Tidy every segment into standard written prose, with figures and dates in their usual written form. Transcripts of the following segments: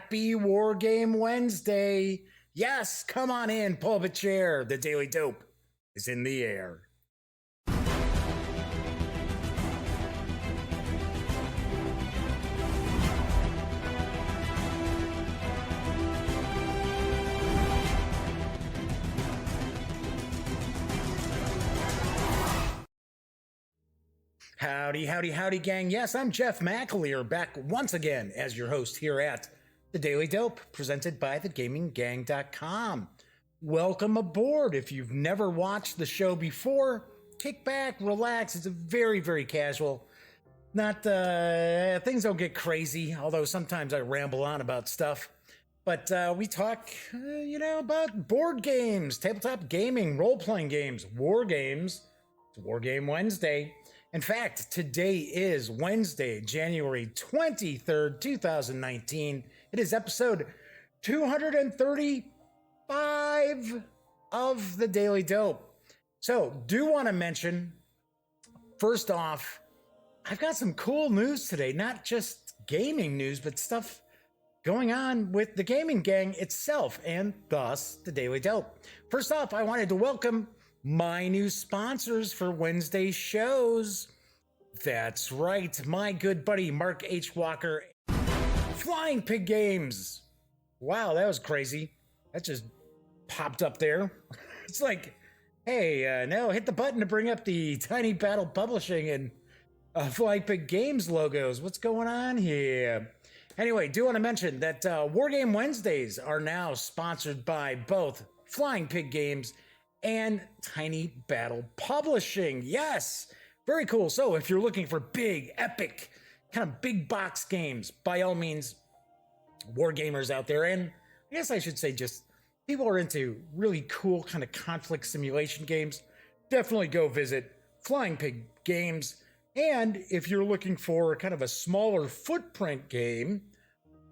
Happy Wargame Wednesday. Yes, come on in, pull up a chair. The Daily Dope is in the air. Howdy, howdy, howdy, gang. Yes, I'm Jeff McAleer, back once again as your host here at The Daily Dope, presented by thegaminggang.com. Welcome aboard. If you've never watched the show before, kick back, relax. It's a very, very casual. Not, things don't get crazy, although sometimes I ramble on about stuff. But we talk, about board games, tabletop gaming, role-playing games, war games. It's Wargame Wednesday. In fact, today is Wednesday, January 23rd, 2019. It is episode 235 of The Daily Dope. So, do want to mention, first off, I've got some cool news today. Not just gaming news, but stuff going on with the gaming gang itself, and thus, The Daily Dope. First off, I wanted to welcome my new sponsors for Wednesday shows. That's right, my good buddy Mark H. Walker, Flying Pig Games. Wow, that was crazy. That just popped up there. It's like, hey, no, hit the button to bring up the Tiny Battle Publishing and Flying Pig Games logos. What's going on here? Anyway, do want to mention that Wargame Wednesdays are now sponsored by both Flying Pig Games and Tiny Battle Publishing. Yes, very cool. So if you're looking for big, epic, kind of big box games, by all means, war gamers out there, and I guess I should say just people who are into really cool kind of conflict simulation games, definitely go visit Flying Pig Games. And if you're looking for kind of a smaller footprint game,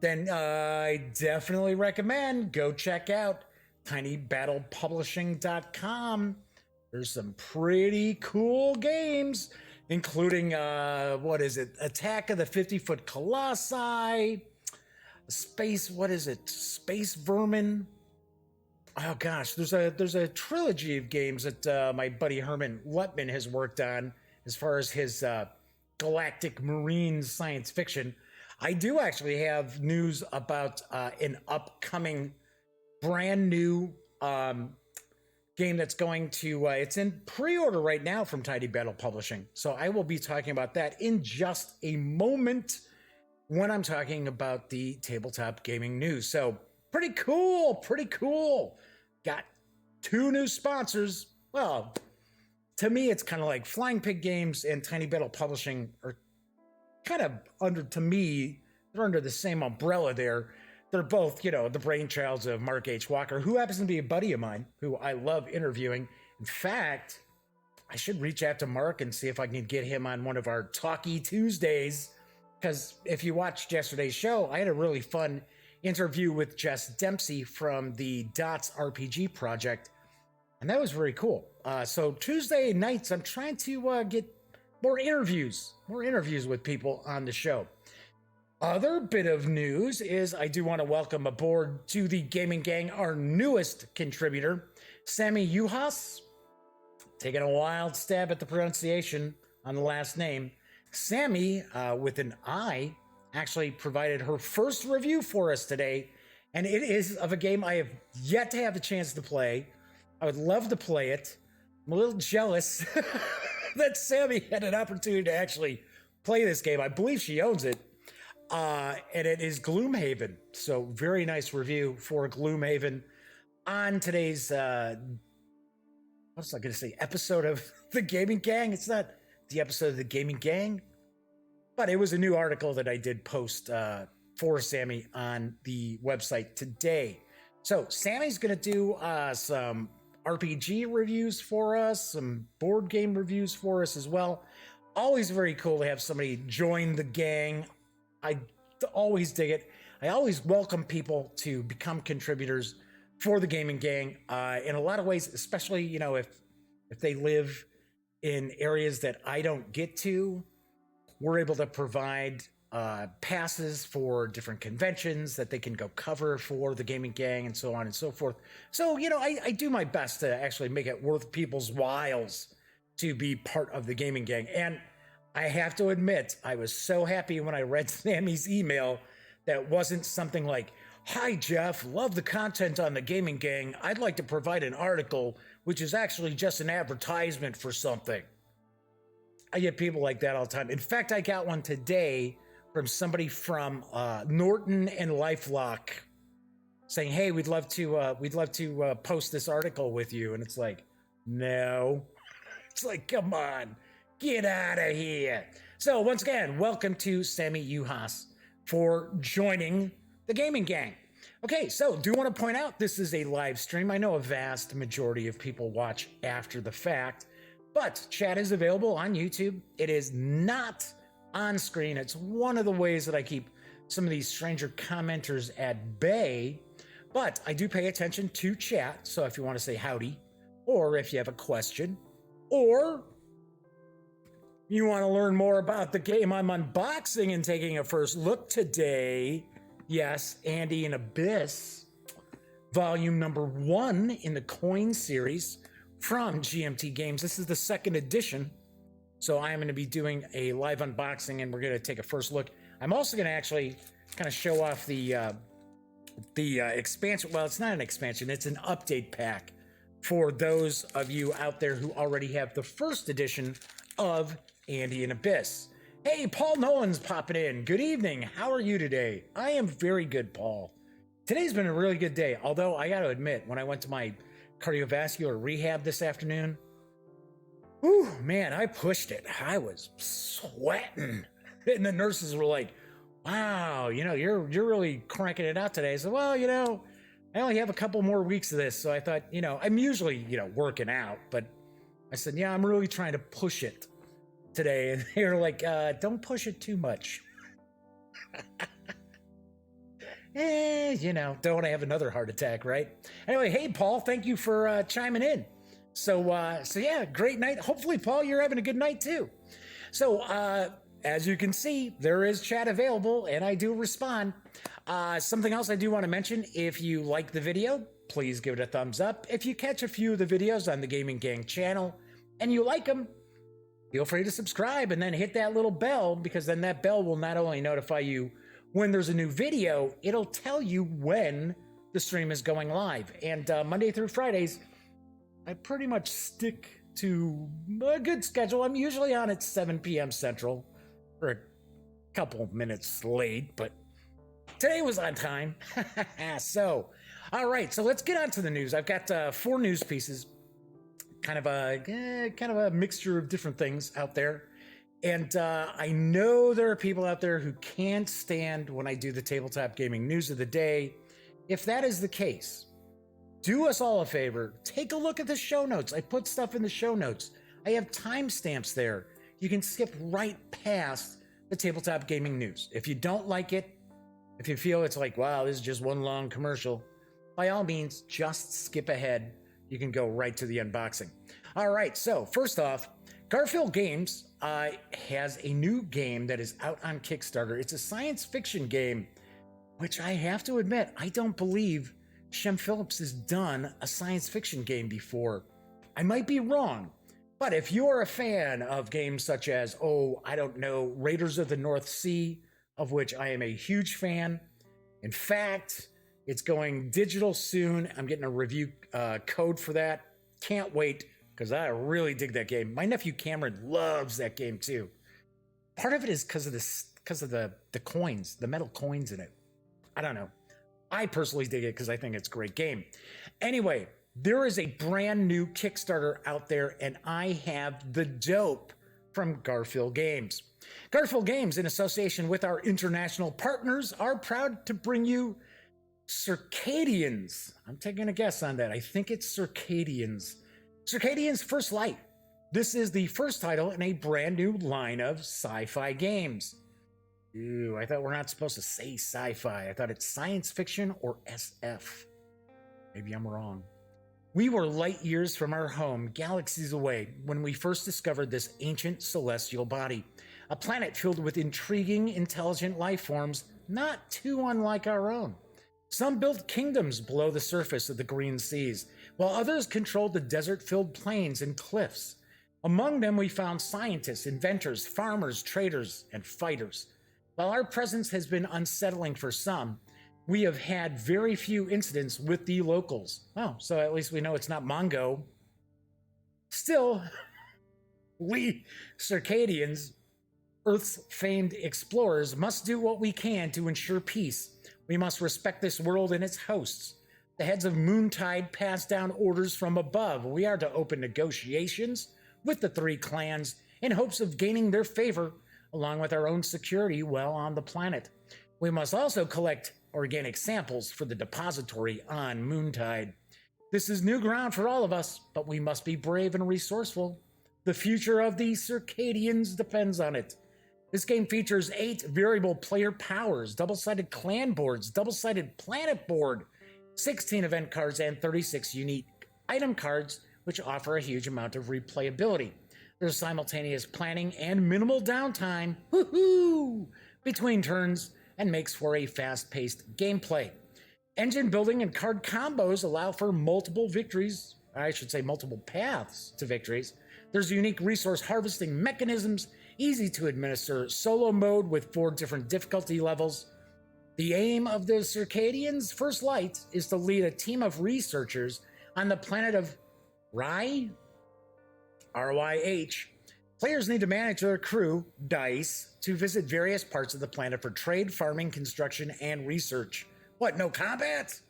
then I definitely recommend go check out tinybattlepublishing.com. There's some pretty cool games, including, Attack of the 50-Foot Colossi, Space Vermin. Oh gosh, there's a trilogy of games that my buddy Herman Lutman has worked on as far as his galactic marine science fiction. I do actually have news about an upcoming brand new game that's going to, it's in pre-order right now from Tiny Battle Publishing. So I will be talking about that in just a moment when I'm talking about the tabletop gaming news. So pretty cool. Got two new sponsors. Well, to me, it's kind of like Flying Pig Games and Tiny Battle Publishing are kind of they're under the same umbrella there. They're both, the brainchilds of Mark H. Walker, who happens to be a buddy of mine, who I love interviewing. In fact, I should reach out to Mark and see if I can get him on one of our Talkie Tuesdays. Because if you watched yesterday's show, I had a really fun interview with Jess Dempsey from the Dots RPG project. And that was very cool. So Tuesday nights, I'm trying to get more interviews with people on the show. Other bit of news is I do want to welcome aboard to the Gaming Gang our newest contributor, Sammy Uhas. Taking a wild stab at the pronunciation on the last name. Sammy, with an I, actually provided her first review for us today, and it is of a game I have yet to have the chance to play. I would love to play it. I'm a little jealous that Sammy had an opportunity to actually play this game. I believe she owns it. And it is Gloomhaven. So very nice review for Gloomhaven on today's, episode of The Gaming Gang. It's not the episode of The Gaming Gang, but it was a new article that I did post for Sammy on the website today. So Sammy's going to do some RPG reviews for us, some board game reviews for us as well. Always very cool to have somebody join the gang. I always dig it. I always welcome people to become contributors for the Gaming Gang in a lot of ways, especially, if they live in areas that I don't get to. We're able to provide passes for different conventions that they can go cover for the gaming gang and so on and so forth. So, I do my best to actually make it worth people's whiles to be part of the gaming gang. And I have to admit, I was so happy when I read Sammy's email that wasn't something like, "Hi, Jeff, love the content on the gaming gang. I'd like to provide an article, which is actually just an advertisement for something." I get people like that all the time. In fact, I got one today from somebody from Norton and LifeLock saying, "Hey, we'd love to post this article with you." And it's like, no. It's like, come on, get out of here. So once again, welcome to Sammy Uhas for joining the gaming gang. Okay, so do want to point out this is a live stream. I know a vast majority of people watch after the fact, but chat is available on YouTube. It is not on screen. It's one of the ways that I keep some of these stranger commenters at bay, but I do pay attention to chat. So if you want to say howdy, or if you have a question, or you want to learn more about the game I'm unboxing and taking a first look today, yes, Andean Abyss, volume number 1 in the coin series from GMT Games. This is the second edition. So I am going to be doing a live unboxing and we're going to take a first look. I'm also going to actually kind of show off the expansion. Well, it's not an expansion. It's an update pack for those of you out there who already have the first edition of Andean Abyss. Hey, Paul Nolan's popping in. Good evening. How are you today? I am very good, Paul. Today's been a really good day. Although I got to admit, when I went to my cardiovascular rehab this afternoon, whew, man, I pushed it. I was sweating. And the nurses were like, "Wow, you're really cranking it out today." I said, "Well, I only have a couple more weeks of this." So I thought, I'm usually, working out, but I said, "Yeah, I'm really trying to push it today." And they were like, "Don't push it too much." Don't want to have another heart attack, right? Anyway, hey, Paul, thank you for chiming in. So yeah, great night. Hopefully, Paul, you're having a good night too. So, as you can see, there is chat available and I do respond. Something else I do want to mention, if you like the video, please give it a thumbs up. If you catch a few of the videos on the Gaming Gang channel and you like them, feel free to subscribe and then hit that little bell, because then that bell will not only notify you when there's a new video, it'll tell you when the stream is going live. And Monday through Fridays, I pretty much stick to a good schedule. I'm usually on at 7 p.m. Central. For a couple minutes late, but today was on time. So, all right, so let's get on to the news. I've got 4 news pieces, kind of a mixture of different things out there. And I know there are people out there who can't stand when I do the tabletop gaming news of the day. If that is the case, do us all a favor. Take a look at the show notes. I put stuff in the show notes. I have timestamps there. You can skip right past the tabletop gaming news. If you don't like it, if you feel it's like, wow, this is just one long commercial, by all means, just skip ahead. You can go right to the unboxing. All right, so first off, Garfield Games has a new game that is out on Kickstarter. It's a science fiction game, which I have to admit, I don't believe Shem Phillips has done a science fiction game before. I might be wrong, but if you're a fan of games such as, Raiders of the North Sea, of which I am a huge fan. In fact, it's going digital soon. I'm getting a review code for that. Can't wait, because I really dig that game. My nephew Cameron loves that game too. Part of it is because of the coins, the metal coins in it. I don't know. I personally dig it because I think it's a great game. Anyway, there is a brand new Kickstarter out there, and I have the dope from Garfield Games. Garfield Games, in association with our international partners, are proud to bring you Circadians. I'm taking a guess on that. I think it's Circadians. Circadians First Light. This is the first title in a brand new line of sci-fi games. Ooh, I thought we're not supposed to say sci-fi. I thought it's science fiction or SF. Maybe I'm wrong. We were light years from our home, galaxies away, when we first discovered this ancient celestial body. a planet filled with intriguing, intelligent life forms not too unlike our own. Some built kingdoms below the surface of the green seas, while others controlled the desert-filled plains and cliffs. Among them, we found scientists, inventors, farmers, traders, and fighters. While our presence has been unsettling for some, we have had very few incidents with the locals. Oh, so at least we know it's not Mongo. Still, we Circadians, Earth's famed explorers, must do what we can to ensure peace. We must respect this world and its hosts. The heads of Moontide pass down orders from above. We are to open negotiations with the three clans in hopes of gaining their favor, along with our own security while on the planet. We must also collect organic samples for the depository on Moontide. This is new ground for all of us, but we must be brave and resourceful. The future of the Circadians depends on it. This game features 8 variable player powers, double-sided clan boards, double-sided planet board, 16 event cards, and 36 unique item cards, which offer a huge amount of replayability. There's simultaneous planning and minimal downtime between turns, and makes for a fast-paced gameplay. Engine building and card combos allow for multiple victories, I should say multiple paths to victories. There's unique resource harvesting mechanisms, easy to administer solo mode with 4 different difficulty levels. The aim of the Circadians' First Light is to lead a team of researchers on the planet of Rye, RYH. Players need to manage their crew, DICE, to visit various parts of the planet for trade, farming, construction, and research. What, no combat?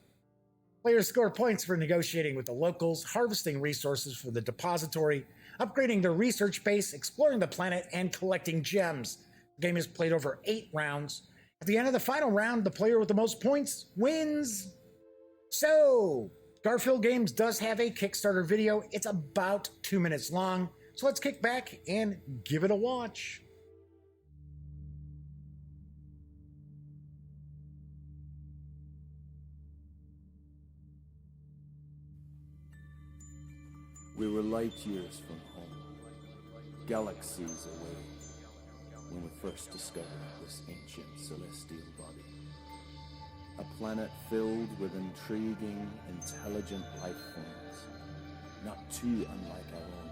Players score points for negotiating with the locals, harvesting resources for the depository, upgrading their research base, exploring the planet, and collecting gems. The game is played over 8 rounds. At the end of the final round, the player with the most points wins. So, Garfield Games does have a Kickstarter video. It's about 2 minutes long. So let's kick back and give it a watch. We were light years from home, galaxies away, when we first discovered this ancient celestial body. A planet filled with intriguing, intelligent life forms, not too unlike our own.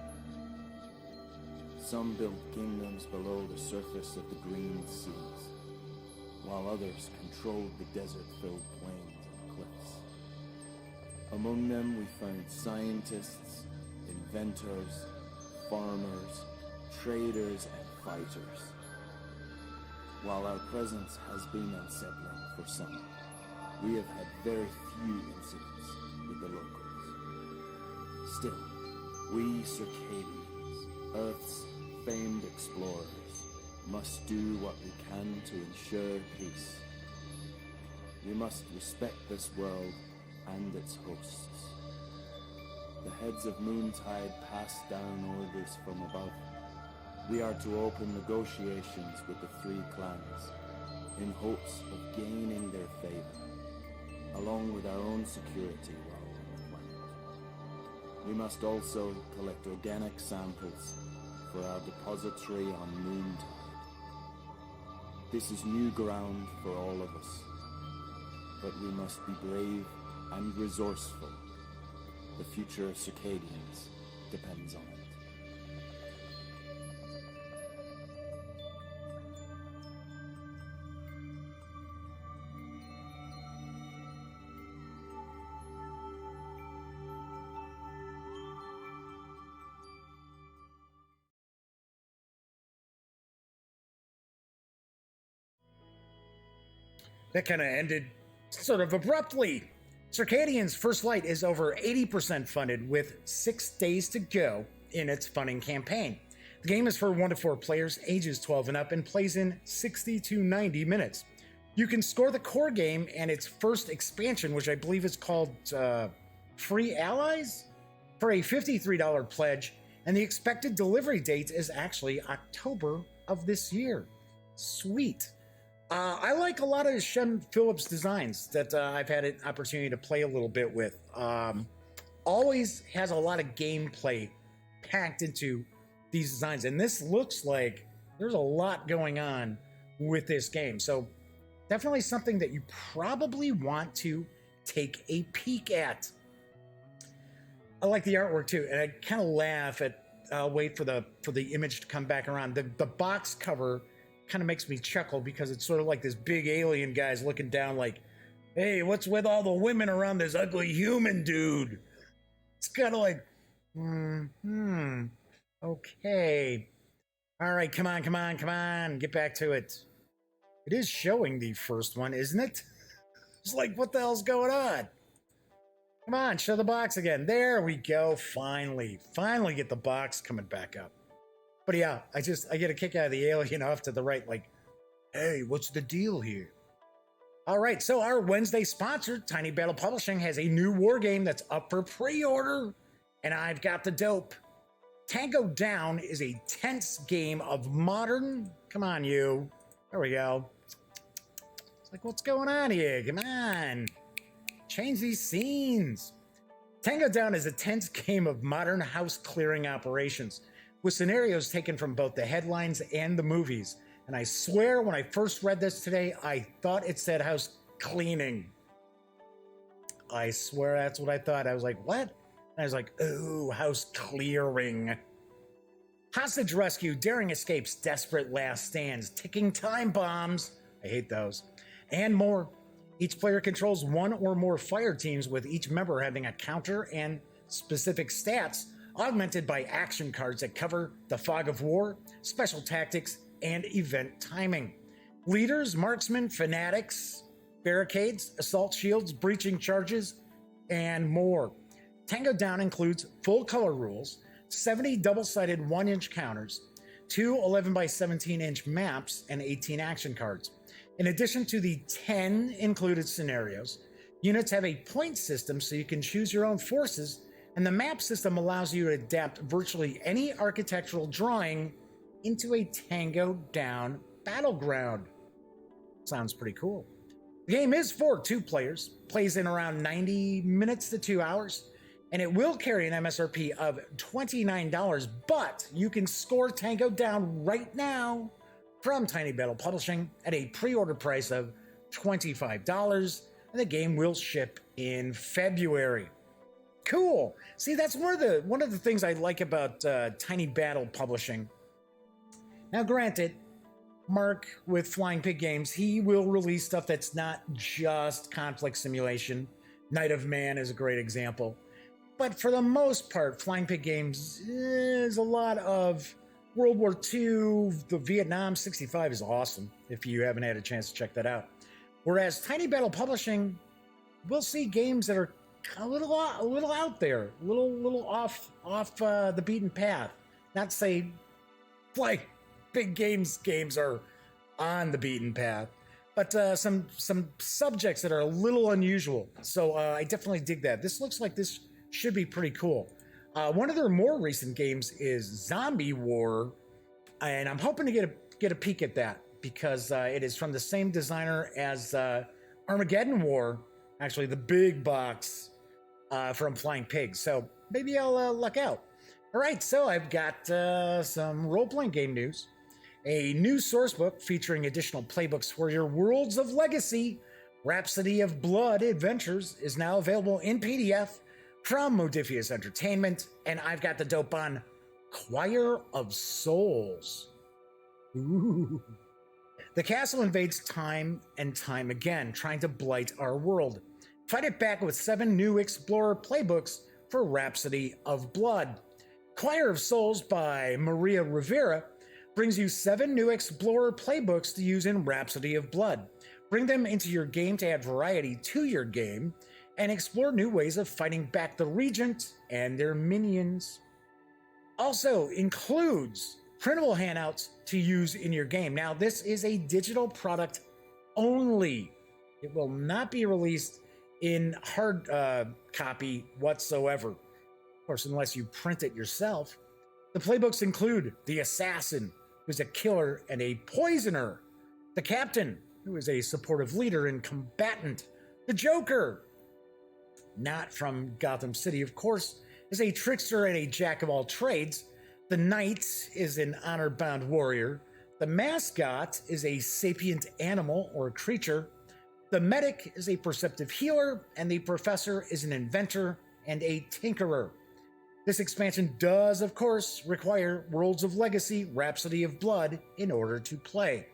Some built kingdoms below the surface of the green seas, while others controlled the desert-filled plains and cliffs. Among them we found scientists, inventors, farmers, traders, and fighters. While our presence has been unsettling for some, we have had very few incidents with the locals. Still, we Circadians, Earth's famed explorers, must do what we can to ensure peace. We must respect this world and its hosts. The heads of Moontide pass down orders from above. We are to open negotiations with the 3 clans in hopes of gaining their favor, along with our own security while on the planet. We must also collect organic samples for our depository on Moontide. This is new ground for all of us, but we must be brave and resourceful. The future of Circadians depends on it. That kind of ended sort of abruptly. Circadian's First Light is over 80% funded with 6 days to go in its funding campaign. The game is for 1 to 4 players, ages 12 and up, and plays in 60 to 90 minutes. You can score the core game and its first expansion, which I believe is called Free Allies, for a $53 pledge, and the expected delivery date is actually October of this year. Sweet. I like a lot of Shem Phillips designs that I've had an opportunity to play a little bit with. Always has a lot of gameplay packed into these designs, and this looks like There's a lot going on with this game. So definitely something that you probably want to take a peek at. I like the artwork too, and I kind of laugh at. I'll wait for the image to come back around. The box cover kind of makes me chuckle because it's sort of like this big alien guy's looking down, like, "Hey, what's with all the women around this ugly human dude?" It's kind of like, okay, all right, come on, get back to it. It is showing the first one, isn't it? It's like, what the hell's going on? Come on, show the box again. There we go. Finally get the box coming back up. But yeah, I get a kick out of the alien off to the right, like, hey, what's the deal here? All right, so our Wednesday sponsor, Tiny Battle Publishing, has a new war game that's up for pre-order, and I've got the dope. Tango Down is a tense game of modern. Come on, you. There we go. It's like, what's going on here? Come on. Change these scenes. Tango Down is a tense game of modern house clearing operations with scenarios taken from both the headlines and the movies. And I swear when I first read this today, I thought it said house cleaning. I swear that's what I thought. I was like, what? And I was like, ooh, house clearing. Hostage rescue, daring escapes, desperate last stands, ticking time bombs. I hate those. And more. Each player controls one or more fire teams, with each member having a counter and specific stats, augmented by action cards that cover the fog of war, special tactics, and event timing. Leaders, marksmen, fanatics, barricades, assault shields, breaching charges, and more. Tango Down includes full color rules, 70 double-sided 1-inch counters, 2 11 by 17-inch maps, and 18 action cards. In addition to the 10 included scenarios, units have a point system so you can choose your own forces, and the map system allows you to adapt virtually any architectural drawing into a Tango Down battleground. Sounds pretty cool. The game is for 2 players, plays in around 90 minutes to 2 hours, and it will carry an MSRP of $29, but you can score Tango Down right now from Tiny Battle Publishing at a pre-order price of $25, and the game will ship in February. Cool. See, that's one of the things I like about Tiny Battle Publishing. Now, granted, Mark with Flying Pig Games, he will release stuff that's not just conflict simulation. Night of Man is a great example. But for the most part, Flying Pig Games is a lot of World War II, the Vietnam 65 is awesome if you haven't had a chance to check that out. Whereas Tiny Battle Publishing, we'll see games that are a little out there, a little off the beaten path. Not to say like big games are on the beaten path, but some subjects that are a little unusual. So I definitely dig that. This looks like this should be pretty cool. One of their more recent games is Zombie War, and I'm hoping to get a peek at that because it is from the same designer as Armageddon War, actually the big box from Flying Pigs. So maybe I'll luck out. All right, so I've got some role-playing game news. A new sourcebook featuring additional playbooks for your Worlds of Legacy, Rhapsody of Blood Adventures is now available in PDF from Modifius Entertainment, and I've got the dope on Choir of Souls. Ooh. The castle invades time and time again, trying to blight our world. Fight it back with 7 new Explorer playbooks for Rhapsody of Blood. Choir of Souls by Maria Rivera brings you 7 new Explorer playbooks to use in Rhapsody of Blood. Bring them into your game to add variety to your game, and explore new ways of fighting back the Regent and their minions. Also includes printable handouts to use in your game. Now, this is a digital product only. It will not be released in hard copy whatsoever. Of course, unless you print it yourself. The playbooks include the Assassin, who's a killer and a poisoner. The Captain, who is a supportive leader and combatant. The Joker, not from Gotham City, of course, is a trickster and a jack of all trades. The Knight is an honor-bound warrior. The mascot is a sapient animal or creature. The medic is a perceptive healer, and the professor is an inventor and a tinkerer. This expansion does, of course, require Worlds of Legacy Rhapsody of Blood in order to play.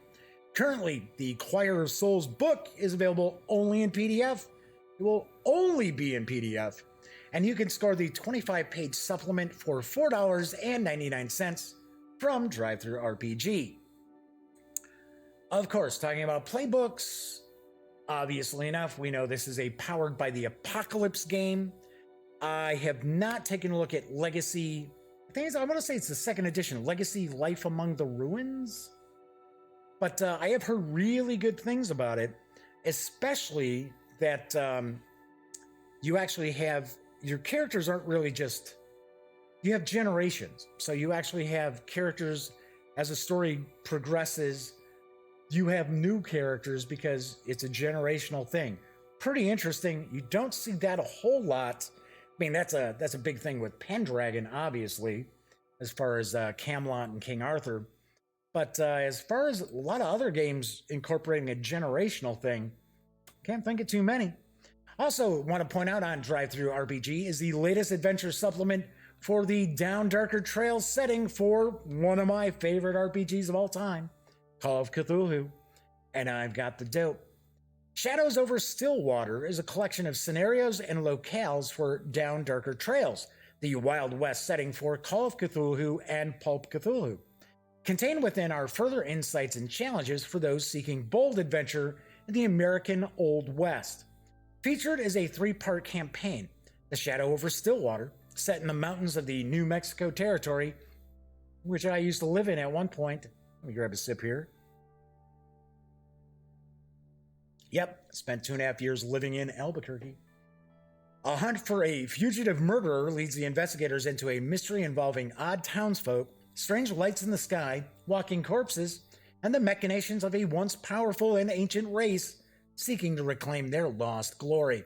Currently, the Choir of Souls book is available only in PDF. It will only be in PDF, and you can score the 25-page supplement for $4.99 from DriveThruRPG. Of course, talking about playbooks, obviously enough, we know this is a Powered by the Apocalypse game. I have not taken a look at Legacy. I want to say it's the second edition, Legacy Life Among the Ruins. But I have heard really good things about it, especially that you actually have, your characters aren't really just, you have generations. So you actually have characters as the story progresses. You have new characters because it's a generational thing. Pretty interesting. You don't see that a whole lot. I mean, that's a big thing with Pendragon, obviously, as far as Camelot and King Arthur. But as far as a lot of other games incorporating a generational thing, can't think of too many. Also, want to point out on DriveThruRPG is the latest adventure supplement for the Down Darker Trails setting for one of my favorite RPGs of all time, Call of Cthulhu. And I've got the dope. Shadows over Stillwater is a collection of scenarios and locales for Down Darker Trails, the Wild West setting for Call of Cthulhu and Pulp Cthulhu. Contained within are further insights and challenges for those seeking bold adventure in the American Old West. Featured is a 3-part campaign, The Shadow over Stillwater, set in the mountains of the New Mexico territory, which I used to live in at one point. Let me grab a sip here. Yep, spent 2.5 years living in Albuquerque. A hunt for a fugitive murderer leads the investigators into a mystery involving odd townsfolk, strange lights in the sky, walking corpses, and the machinations of a once powerful and ancient race seeking to reclaim their lost glory.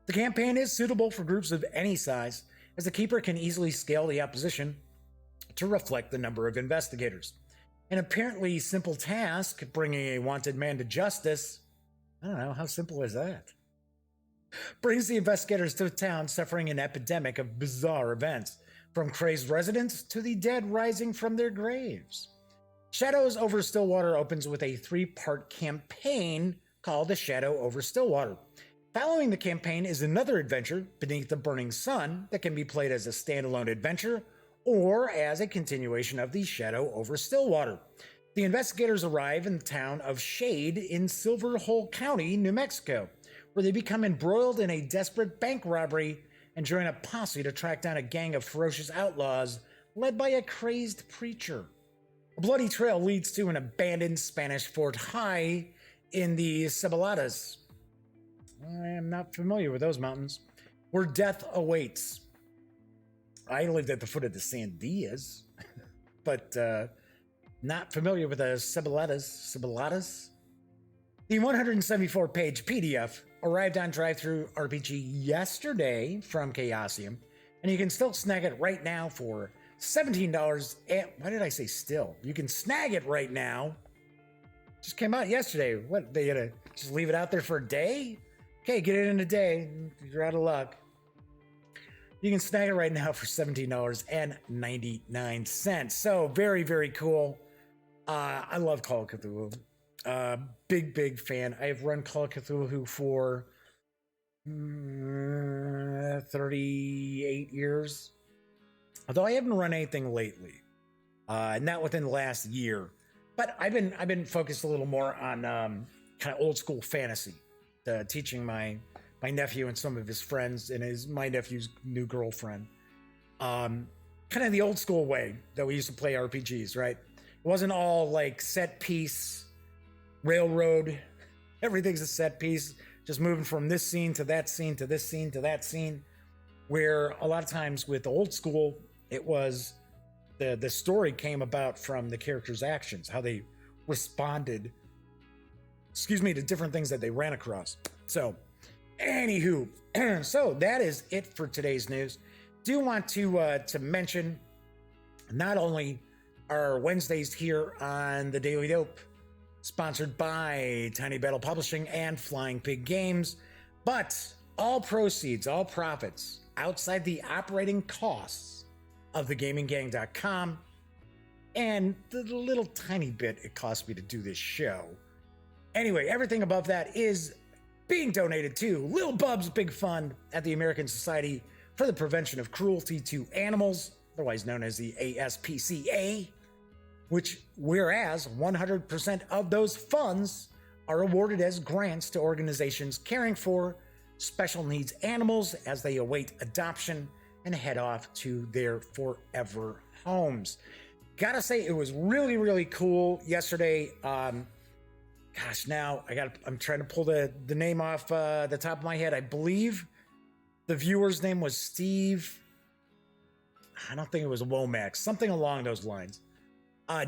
The campaign is suitable for groups of any size, as the keeper can easily scale the opposition to reflect the number of investigators. An apparently simple task, bringing a wanted man to justice, I don't know, how simple is that? Brings the investigators to a town suffering an epidemic of bizarre events, from crazed residents to the dead rising from their graves. Shadows over Stillwater opens with a 3-part campaign called The Shadow over Stillwater. Following the campaign is another adventure, Beneath the Burning Sun, that can be played as a standalone adventure or as a continuation of The Shadow over Stillwater. The investigators arrive in the town of Shade in Silver Hole County, New Mexico, where they become embroiled in a desperate bank robbery and join a posse to track down a gang of ferocious outlaws led by a crazed preacher. A bloody trail leads to an abandoned Spanish fort high in the Ceboladas. I am not familiar with those mountains, where death awaits. I lived at the foot of the Sandias, but not familiar with the Ceboladas. The 174-page PDF arrived on DriveThruRPG yesterday from Chaosium, and you can still snag it right now for $17. Why did I say still? You can snag it right now. Just came out yesterday. What, they gonna just leave it out there for a day? Okay, get it in a day. You're out of luck. You can snag it right now for $17.99. So very, very cool. I love Call of Cthulhu. Big fan. I have run Call of Cthulhu for 38 years. Although I haven't run anything lately. Not within the last year. But I've been focused a little more on kind of old school fantasy. Teaching my nephew and some of his friends and my nephew's new girlfriend. Kind of the old school way that we used to play RPGs, right? It wasn't all like set piece, railroad, everything's a set piece, just moving from this scene to that scene to this scene to that scene, where a lot of times with old school, it was the story came about from the characters' actions, how they responded, to different things that they ran across. So, anywho, so that is it for today's news. Do want to mention, not only our Wednesdays here on the Daily Dope, sponsored by Tiny Battle Publishing and Flying Pig Games. But all proceeds, all profits, outside the operating costs of thegaminggang.com and the little tiny bit it cost me to do this show. Anyway, everything above that is being donated to Lil Bub's Big Fund at the American Society for the Prevention of Cruelty to Animals, otherwise known as the ASPCA, whereas 100% of those funds are awarded as grants to organizations caring for special needs animals as they await adoption and head off to their forever homes. Gotta say, it was really, really cool yesterday. Gosh, now I'm trying to pull the name off the top of my head. I believe the viewer's name was Steve. I don't think it was Womack, something along those lines.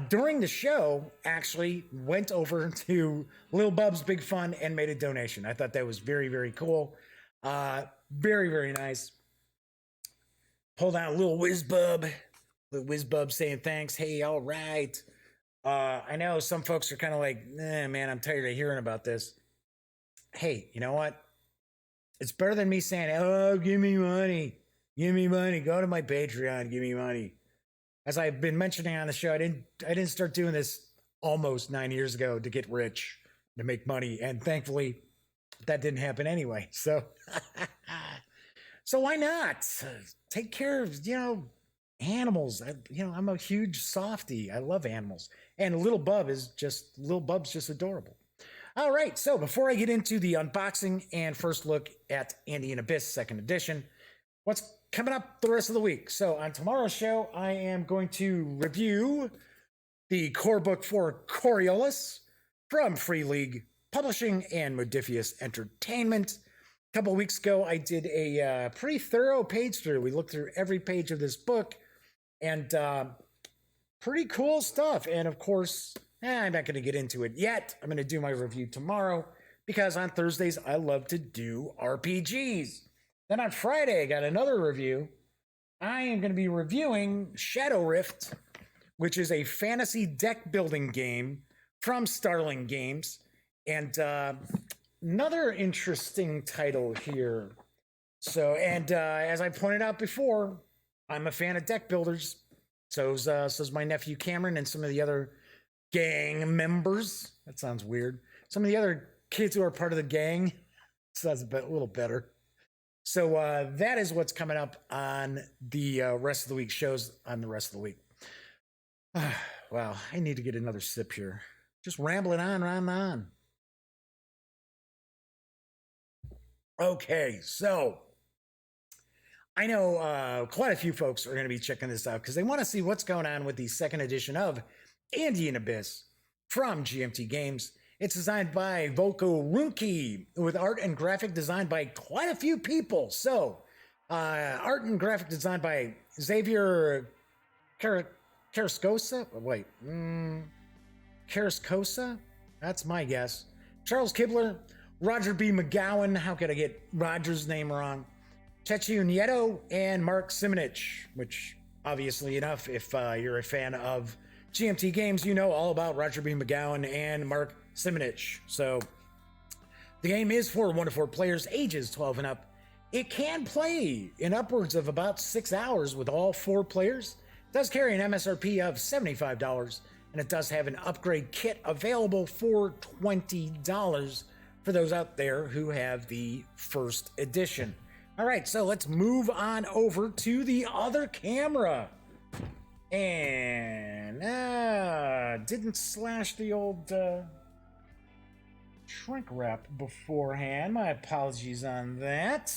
During the show, actually went over to Lil Bub's Big Fun and made a donation. I thought that was very, very cool. Very, very nice. Pulled out a little Whizbub. Little Whizbub saying thanks. Hey, all right. I know some folks are kind of like, man, I'm tired of hearing about this. Hey, you know what? It's better than me saying, oh, give me money. Give me money. Go to my Patreon. Give me money. As I've been mentioning on the show, I didn't start doing this almost 9 years ago to get rich, to make money. And thankfully, that didn't happen anyway. So, so why not take care of, animals? I'm a huge softie. I love animals. And Little Bub's just adorable. All right. So before I get into the unboxing and first look at Andean Abyss 2nd edition, what's coming up the rest of the week? So on tomorrow's show, I am going to review the core book for Coriolis from Free League Publishing and Modifius Entertainment. A couple of weeks ago, I did a pretty thorough page through. We looked through every page of this book, and pretty cool stuff. And of course, I'm not going to get into it yet. I'm going to do my review tomorrow because on Thursdays, I love to do RPGs. Then on Friday, I got another review. I am going to be reviewing Shadow Rift, which is a fantasy deck building game from Starling Games. And another interesting title here. So, and as I pointed out before, I'm a fan of deck builders. So's my nephew Cameron and some of the other gang members. That sounds weird. Some of the other kids who are part of the gang. So that's a little better. So that is what's coming up on the rest of the week shows on the rest of the week. Wow, I need to get another sip here. Just rambling on. Okay, so I know quite a few folks are going to be checking this out because they want to see what's going on with the 2nd edition of Andean Abyss from GMT Games. It's designed by Volko Runke with art and graphic design by quite a few people. So, art and graphic design by Xavier Carrascosa. Wait, Carrascosa? That's my guess. Charles Kibler, Roger B. McGowan. How could I get Roger's name wrong? Chechu Nieto and Mark Simonich, which obviously enough, if you're a fan of GMT Games, you know all about Roger B. McGowan and Mark Simonich. So the game is for 1 to 4 players, ages 12 and up. It can play in upwards of about 6 hours with all 4 players. It does carry an MSRP of $75, and it does have an upgrade kit available for $20 for those out there who have the 1st edition. All right, so let's move on over to the other camera. And didn't slash the old shrink wrap beforehand. My apologies on that.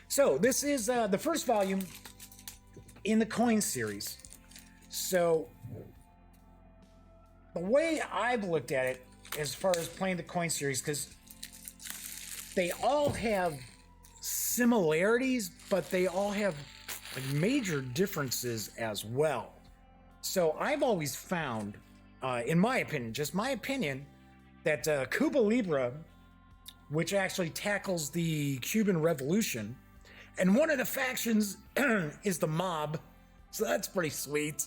So this is the first volume in the coin series. So the way I've looked at it as far as playing the coin series, because they all have similarities, but they all have major differences as well. So I've always found, in my opinion, just my opinion, that Cuba Libre, which actually tackles the Cuban Revolution, and one of the factions is the mob, so that's pretty sweet.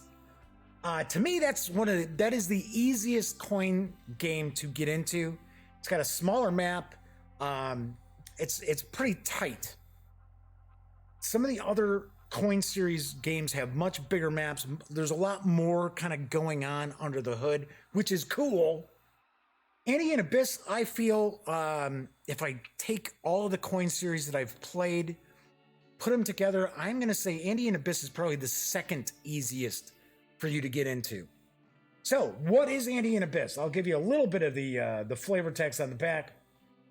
To me, that is the easiest coin game to get into. It's got a smaller map. It's pretty tight. Some of the other coin series games have much bigger maps. There's a lot more kind of going on under the hood, which is cool. Andean Abyss, I feel, if I take all of the coin series that I've played, put them together, I'm going to say Andean Abyss is probably the second easiest for you to get into. So, what is Andean Abyss? I'll give you a little bit of the flavor text on the back.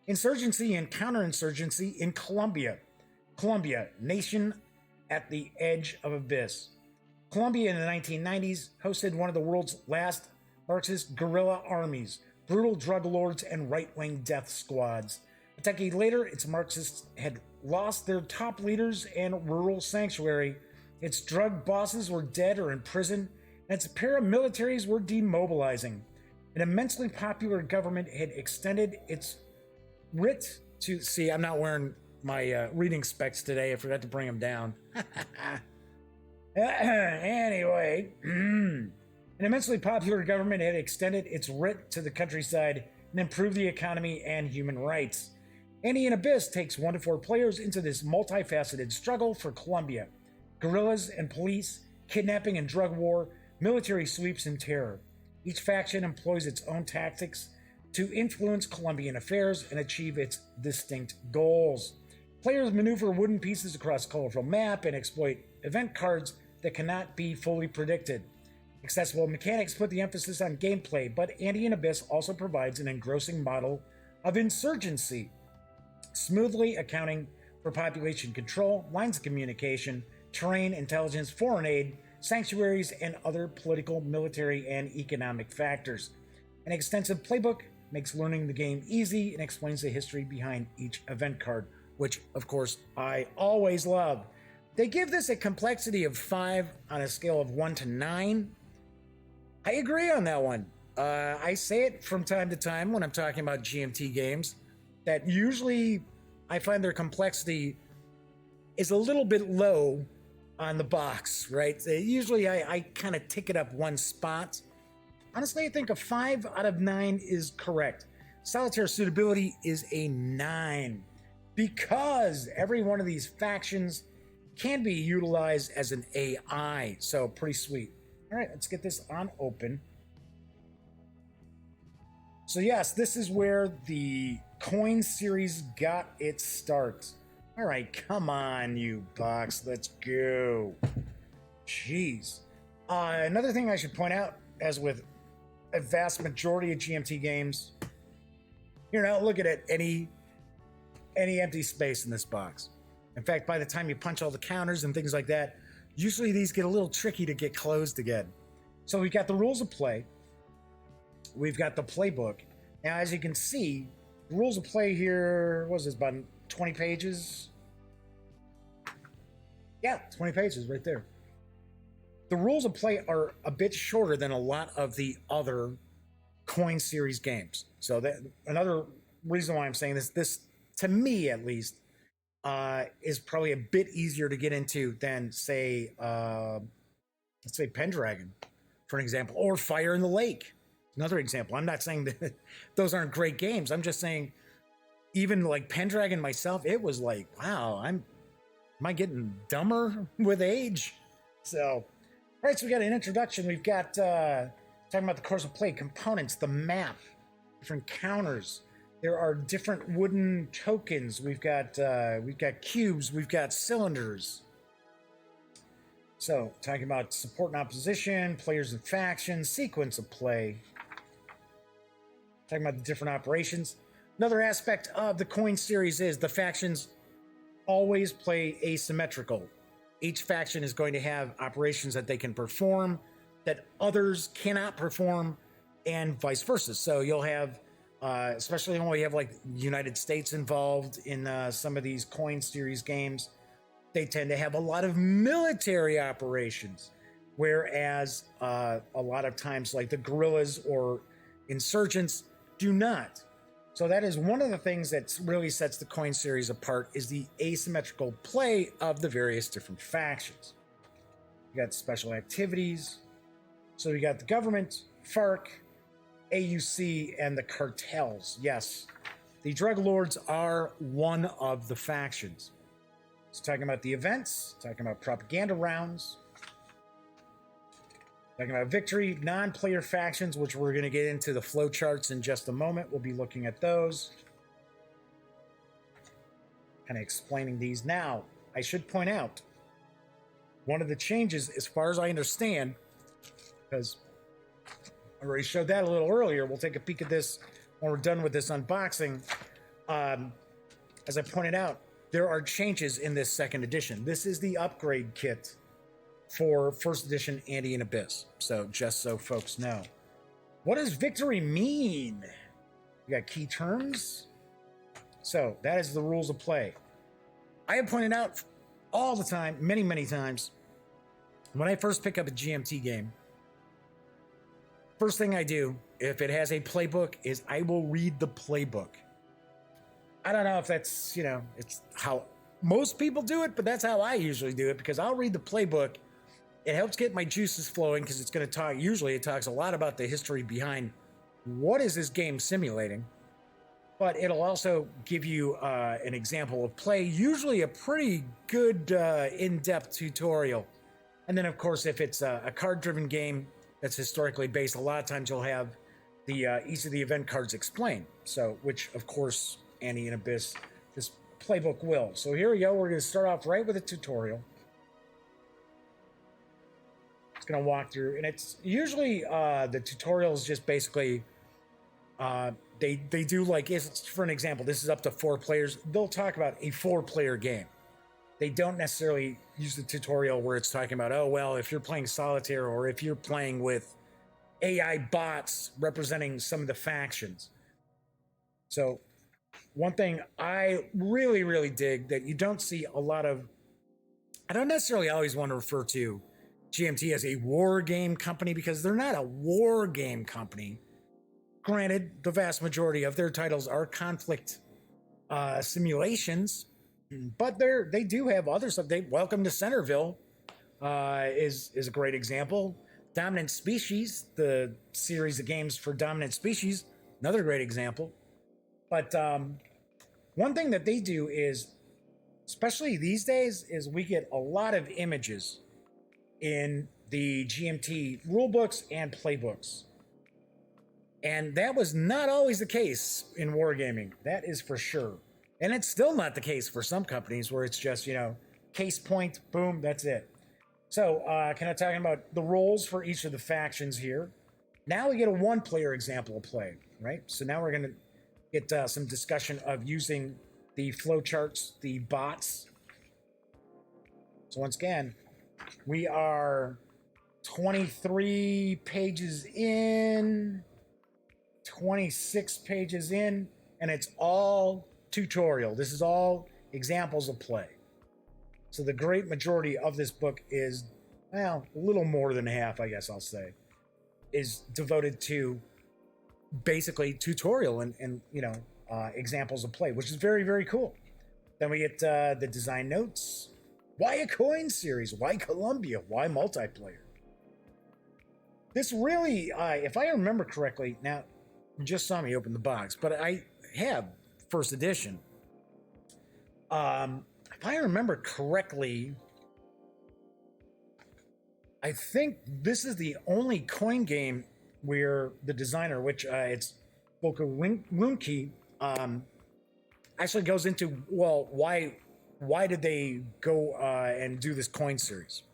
Insurgency and counterinsurgency in Colombia. Colombia, nation at the edge of abyss. Colombia in the 1990s hosted one of the world's last Marxist guerrilla armies, brutal drug lords and right-wing death squads. A decade later, its Marxists had lost their top leaders and rural sanctuary. Its drug bosses were dead or in prison, and its paramilitaries were demobilizing. An immensely popular government had extended its writ to... See, I'm not wearing my reading specs today. I forgot to bring them down. Anyway, an immensely popular government had extended its writ to the countryside and improved the economy and human rights. Andean Abyss takes 1 to 4 players into this multifaceted struggle for Colombia. Guerrillas and police, kidnapping and drug war, military sweeps and terror. Each faction employs its own tactics to influence Colombian affairs and achieve its distinct goals. Players maneuver wooden pieces across a colorful map and exploit event cards that cannot be fully predicted. Accessible mechanics put the emphasis on gameplay, but Andean Abyss also provides an engrossing model of insurgency, smoothly accounting for population control, lines of communication, terrain, intelligence, foreign aid, sanctuaries, and other political, military, and economic factors. An extensive playbook makes learning the game easy and explains the history behind each event card, which, of course, I always love. They give this a complexity of 5 on a scale of 1 to 9. I agree on that one. I say it from time to time when I'm talking about GMT games, that usually I find their complexity is a little bit low on the box, right? Usually I kind of tick it up 1 spot. Honestly, I think a 5 out of 9 is correct. Solitaire suitability is a 9. Because every one of these factions can be utilized as an AI. So pretty sweet. All right, let's get this on open. So yes, this is where the coin series got its start. All right, come on, you box. Let's go. Jeez. Another thing I should point out, as with a vast majority of GMT games, you're not looking at any empty space in this box. In fact, by the time you punch all the counters and things like that, usually these get a little tricky to get closed again. So we've got the rules of play. We've got the playbook. Now, as you can see, the rules of play here, what is this, about 20 pages? Yeah, 20 pages right there. The rules of play are a bit shorter than a lot of the other coin series games. So that another reason why I'm saying this to me at least, is probably a bit easier to get into than, say, let's say Pendragon, for an example, or Fire in the Lake, another example. I'm not saying that those aren't great games. I'm just saying, even like Pendragon myself, it was like, wow, am I getting dumber with age? So, all right, so we got an introduction. We've got talking about the course of play, components, the map, different counters. There are different wooden tokens. We've got cubes. We've got cylinders. So, talking about support and opposition, players and factions, sequence of play. Talking about the different operations. Another aspect of the coin series is the factions always play asymmetrical. Each faction is going to have operations that they can perform that others cannot perform, and vice versa. So you'll have, especially when we have like United States involved in some of these coin series games, they tend to have a lot of military operations, whereas a lot of times like the guerrillas or insurgents do not. So that is one of the things that really sets the coin series apart, is the asymmetrical play of the various different factions. You got special activities. So we got the government, FARC, AUC, and the cartels. Yes, the drug lords are one of the factions. It's talking about the events, talking about propaganda rounds, talking about victory, non-player factions, which we're going to get into the flowcharts in just a moment. We'll be looking at those. Kind of explaining these now. I should point out, one of the changes, as far as I understand, because I already showed that a little earlier. We'll take a peek at this when we're done with this unboxing. As I pointed out, there are changes in this second edition. This is the upgrade kit for first edition Andean Abyss. So just so folks know. What does victory mean? We got key terms. So that is the rules of play. I have pointed out all the time, many, many times, when I first pick up a GMT game, first thing I do, if it has a playbook, is I will read the playbook. I don't know if that's, it's how most people do it, but that's how I usually do it, because I'll read the playbook. It helps get my juices flowing, because it's going to talk, usually it talks a lot about the history behind what is this game simulating, but it'll also give you an example of play, usually a pretty good in-depth tutorial. And then, of course, if it's a card-driven game that's historically based, a lot of times you'll have the each of the event cards explained. So, which, of course, Andean Abyss, this playbook will. So here we go. We're going to start off right with a tutorial. It's going to walk through, and it's usually the tutorial is just basically they do, like, for an example, this is up to 4 players. They'll talk about a 4-player game. They don't necessarily use the tutorial where it's talking about, oh, well, if you're playing solitaire or if you're playing with AI bots representing some of the factions. So one thing I really, really dig that you don't see a lot of, I don't necessarily always want to refer to GMT as a war game company, because they're not a war game company. Granted, the vast majority of their titles are conflict simulations, but they do have other stuff. Welcome to Centerville is a great example. Dominant Species, the series of games for Dominant Species, another great example. But one thing that they do is, especially these days, is we get a lot of images in the GMT rulebooks and playbooks. And that was not always the case in wargaming. That is for sure. And it's still not the case for some companies, where it's just, case point, boom, that's it. So, kind of talking about the roles for each of the factions here. Now we get a 1-player example of play, right? So now we're going to get some discussion of using the flowcharts, the bots. So once again, we are 23 pages in, 26 pages in, and it's all tutorial. This is all examples of play. So the great majority of this book is, well, a little more than half, I guess I'll say, is devoted to basically tutorial and examples of play, which is very, very cool. Then we get the design notes. Why a coin series? Why Columbia? Why multiplayer? This really, if I remember correctly, now you just saw me open the box, but I have first edition. If I remember correctly, I think this is the only coin game where the designer, which it's Volker Runke, actually goes into, well, why did they go and do this coin series?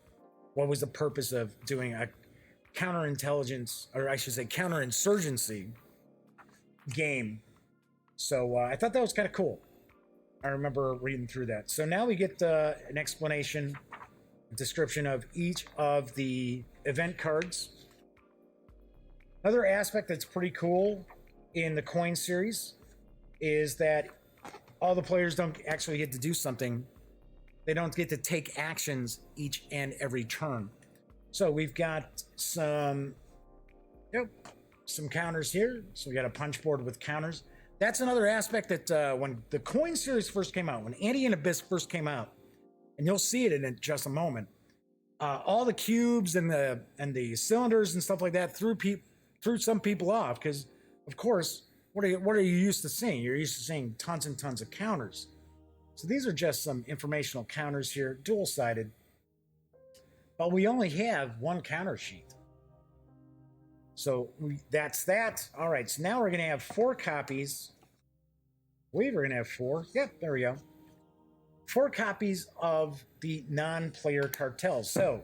What was the purpose of doing a counterintelligence, or I should say counterinsurgency game? So I thought that was kind of cool. I remember reading through that. So now we get an explanation, description of each of the event cards. Another aspect that's pretty cool in the coin series is that all the players don't actually get to do something. They don't get to take actions each and every turn. So we've got some counters here. So we got a punch board with counters. That's another aspect that when the coin series first came out, when Andean Abyss first came out, and you'll see it in just a moment, all the cubes and the cylinders and stuff like that threw some people off because, of course, what are you used to seeing? You're used to seeing tons and tons of counters. So these are just some informational counters here, dual-sided. But we only have one counter sheet. So that's that. All right, so now we're going to have 4 copies. I believe we're going to have 4. Yep, there we go. 4 copies of the non-player cartels. So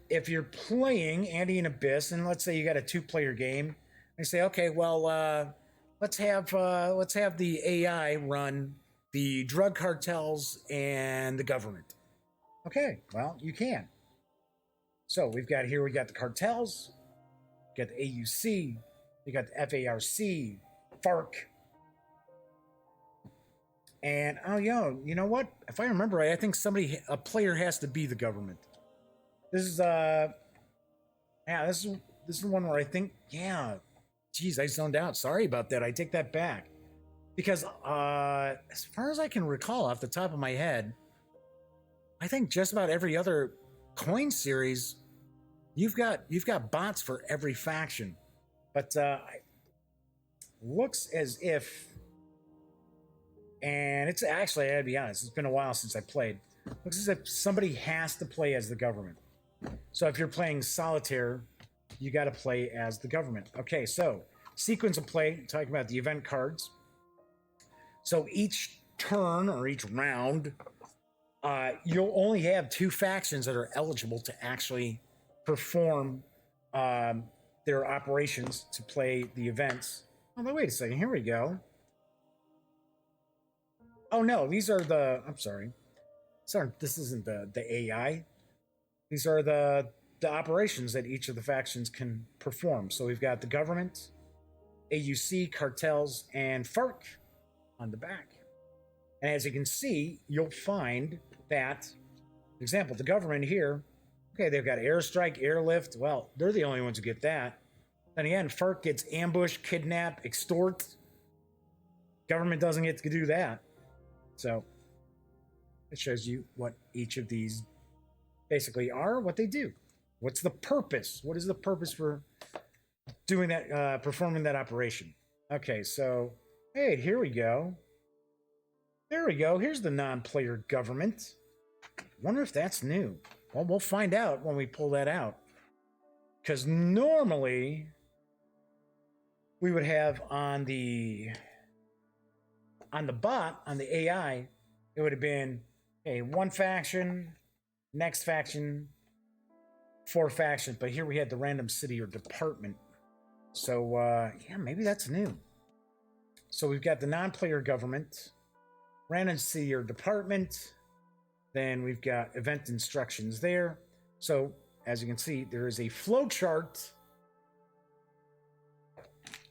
if you're playing Andean Abyss, and let's say you got a 2-player game, they say, okay, well, let's have the AI run the drug cartels and the government. Okay, well, you can. So we got the cartels, we got the AUC, we got the FARC, FARC. And oh, you know what? If I remember right, I think a player has to be the government. This is this is one where I think, geez, I zoned out. Sorry about that. I take that back. Because as far as I can recall off the top of my head, I think just about every other coin series, you've got bots for every faction. But looks as if, and it's actually, I gotta be honest, it's been a while since I played. Looks as if somebody has to play as the government. So if you're playing solitaire, you got to play as the government. Okay, so sequence of play, talking about the event cards. So each turn or each round, you'll only have 2 factions that are eligible to actually perform their operations to play the events. Oh, no, wait a second. Here we go. Oh, no, these are the... I'm sorry. This isn't the AI. These are the operations that each of the factions can perform. So we've got the government, AUC, cartels, and FARC on the back. And as you can see, you'll find that, for example, the government here, okay, they've got airstrike, airlift. Well, they're the only ones who get that. Then again, FARC gets ambush, kidnap, extort. Government doesn't get to do that. So it shows you what each of these basically are, what they do. What's the purpose? What is the purpose for doing that, performing that operation? Okay, so, hey, here we go. There we go. Here's the non-player government. Wonder if that's new. Well, we'll find out when we pull that out. Because normally, we would have on the bot, on the AI, it would have been, hey, 1 faction, next faction, 4 factions. But here we had the random city or department. So, yeah, maybe that's new. So we've got the non-player government, random city or department. Then we've got event instructions there. So as you can see, there is a flow chart.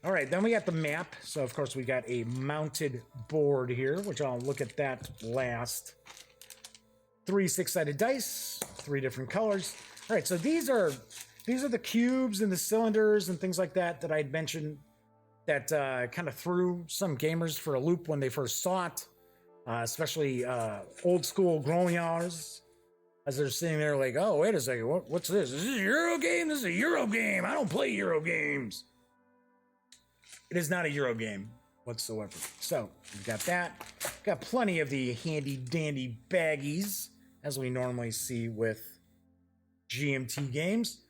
All right, then we got the map. So of course we got a mounted board here, which I'll look at that last. 3 6-sided dice, 3 different colors. All right, so these are the cubes and the cylinders and things like that that I'd mentioned that kind of threw some gamers for a loop when they first saw it, especially old school grognards, as they're sitting there like, oh, wait a second, what's this? Is this a Euro game? This is a Euro game. I don't play Euro games. It is not a Euro game whatsoever. So we've got that. Got plenty of the handy dandy baggies, as we normally see with GMT games.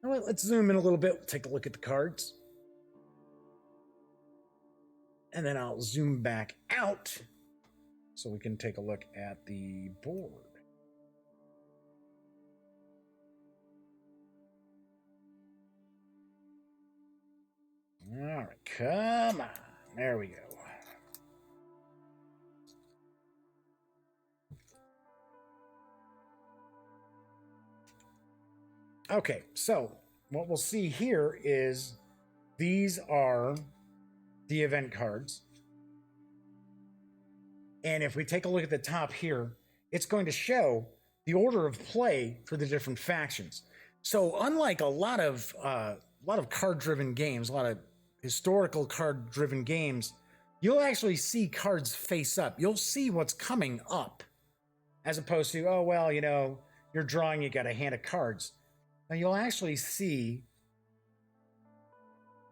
Now, let's zoom in a little bit, take a look at the cards. And then I'll zoom back out so we can take a look at the board. All right, come on. There we go. Okay, so what we'll see here is these are the event cards. And if we take a look at the top here, it's going to show the order of play for the different factions. So unlike a lot of card-driven games, a lot of historical card-driven games, you'll actually see cards face up. You'll see what's coming up, as opposed to, oh, well, you know, you're drawing, you got a hand of cards. Now you'll actually see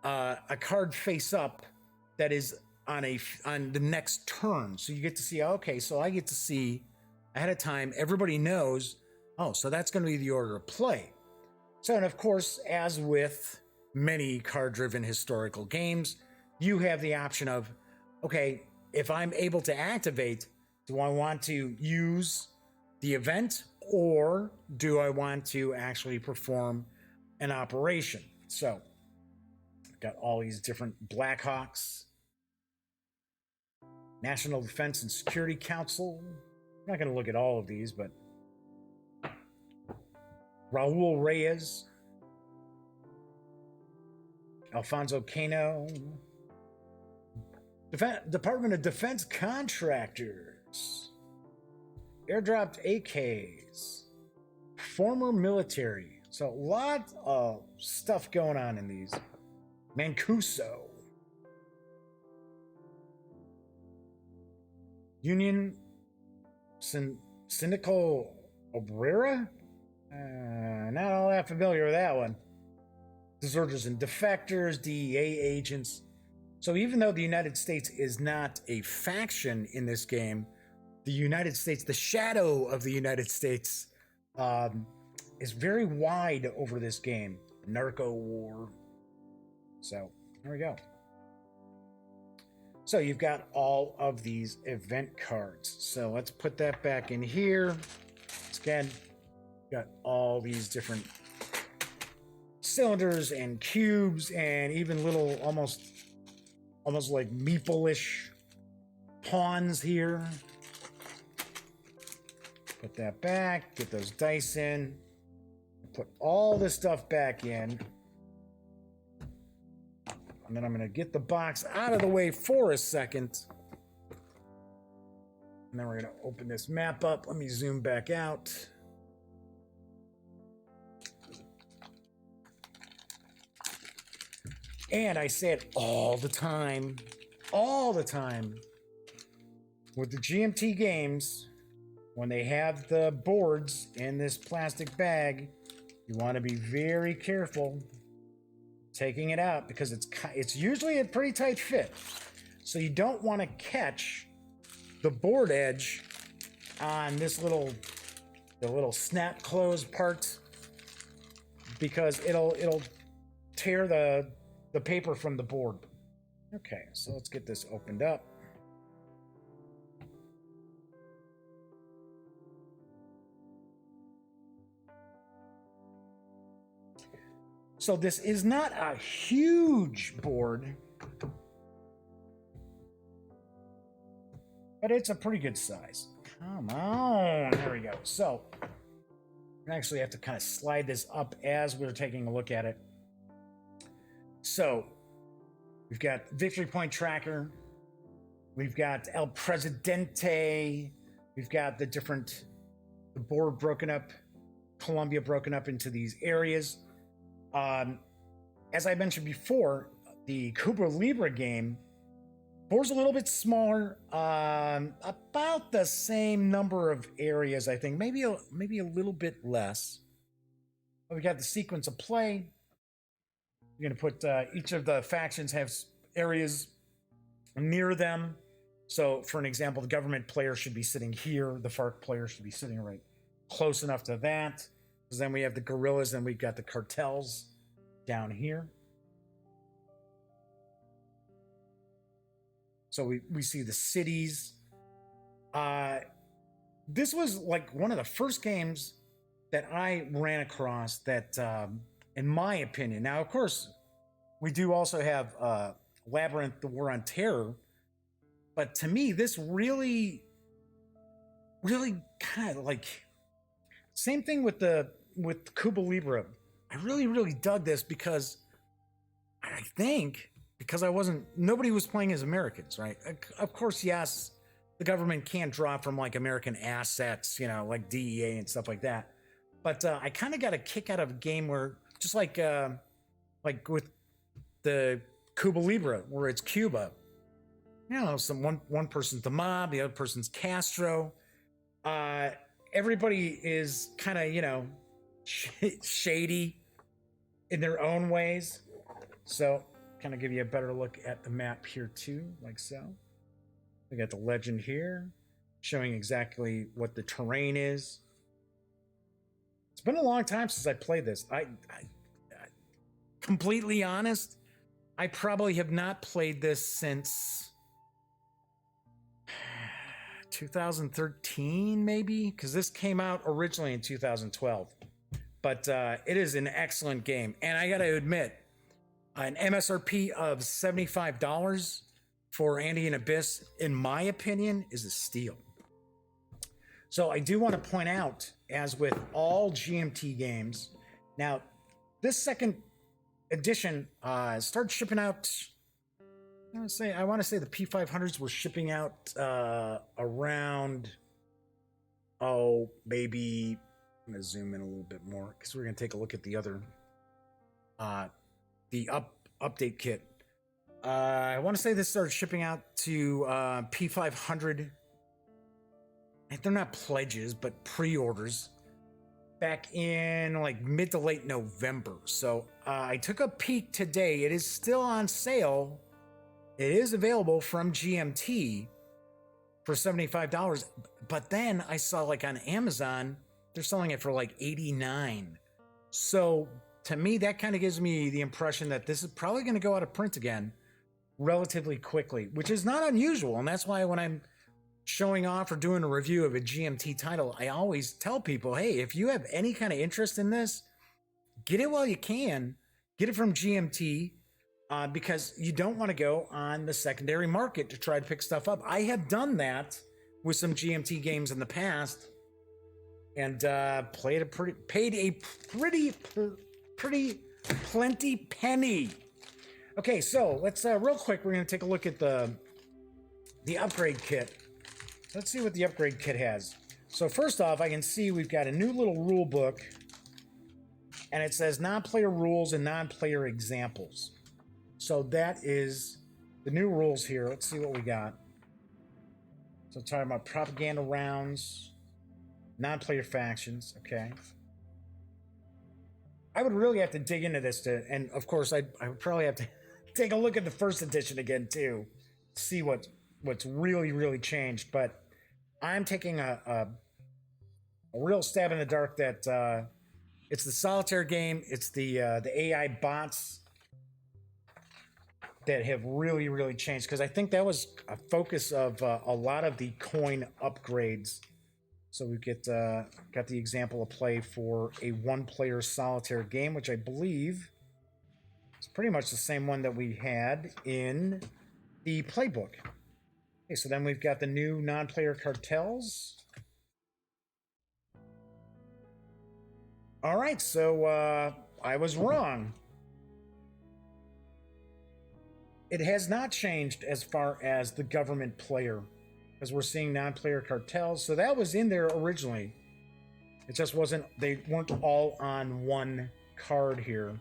a card face up that is on the next turn. So you get to see, okay, so I get to see ahead of time, everybody knows, oh, so that's going to be the order of play. So, and of course, as with many card-driven historical games, you have the option of, okay, if I'm able to activate, do I want to use the event or do I want to actually perform an operation? So, got all these different Blackhawks, National Defense and Security Council. I'm not going to look at all of these, but Raul Reyes, Alfonso Cano, Department of Defense contractors, airdropped AKs, former military. So a lot of stuff going on in these. Mancuso, Union Syndical Obrera? Not all that familiar with that one. Deserters and defectors, DEA agents. So even though the United States is not a faction in this game, the United States, the shadow of the United States, is very wide over this game. Narco war. So there we go. So you've got all of these event cards. So let's put that back in here. Again, got all these different cylinders and cubes and even little almost like meeple-ish pawns here. Put that back, get those dice in, put all this stuff back in. And then I'm going to get the box out of the way for a second. And then we're going to open this map up. Let me zoom back out. And I say it all the time, with the GMT games, when they have the boards in this plastic bag, you want to be very careful taking it out because it's usually a pretty tight fit. So you don't want to catch the board edge on this the little snap close part because it'll tear the paper from the board. Okay, so let's get this opened up. So this is not a huge board, but it's a pretty good size. Come on, there we go. So we actually have to kind of slide this up as we're taking a look at it. So we've got Victory Point Tracker, we've got El Presidente, we've got the board broken up, Colombia broken up into these areas. As I mentioned before, the Cuba Libre game, board's a little bit smaller, about the same number of areas, I think, maybe a little bit less. But we got the sequence of play. We're going to put each of the factions have areas near them. So, for an example, the government player should be sitting here. The FARC player should be sitting right close enough to that. Because then we have the guerrillas and we've got the cartels down here. So we see the cities. This was like one of the first games that I ran across that, in my opinion, now, of course, we do also have Labyrinth, the War on Terror. But to me, this really kind of like, same thing with Cuba Libre. I really dug this because I think because nobody was playing as Americans, right? Of course, yes, the government can't draw from like American assets, like DEA and stuff like that. But I kind of got a kick out of a game where, just like with the Cuba Libre, where it's Cuba, one person's the mob, the other person's Castro, everybody is kind of, shady in their own ways. So kind of give you a better look at the map here too, like so. We got the legend here showing exactly what the terrain is. It's been a long time since I played this. I completely honest, I probably have not played this since 2013, maybe, because this came out originally in 2012. But it is an excellent game. And I got to admit, an MSRP of $75 for Andean Abyss, in my opinion, is a steal. So I do want to point out, as with all GMT games, now this second edition started shipping out. I want to say the P500s were shipping out around, maybe. I'm going to zoom in a little bit more because we're going to take a look at the other, update kit. I want to say this started shipping out to P500. They're not pledges, but pre-orders back in like mid to late November. So I took a peek today. It is still on sale. It is available from GMT for $75. But then I saw like on Amazon, they're selling it for like $89. So to me, that kind of gives me the impression that this is probably going to go out of print again relatively quickly, which is not unusual. And that's why when I'm showing off or doing a review of a GMT title, I always tell people, hey, if you have any kind of interest in this, get it while you can. Get it from GMT because you don't want to go on the secondary market to try to pick stuff up. I have done that with some GMT games in the past. And paid a pretty plenty penny. Okay, so let's real quick. We're gonna take a look at the upgrade kit. Let's see what the upgrade kit has. So first off, I can see we've got a new little rule book, and it says non-player rules and non-player examples. So that is the new rules here. Let's see what we got. So talking about propaganda rounds. Non-player factions, okay. I would really have to dig into this and of course I would probably have to take a look at the first edition again too, see what's really changed. But I'm taking a real stab in the dark that it's the solitaire game, it's the AI bots that have really changed, because I think that was a focus of a lot of the coin upgrades. So we got the example of play for a one-player solitaire game, which I believe is pretty much the same one that we had in the playbook. Okay, so then we've got the new non-player cartels. All right, so I was wrong. It has not changed as far as the government player, because we're seeing non-player cartels. So that was in there originally. It just wasn't, they weren't all on one card here.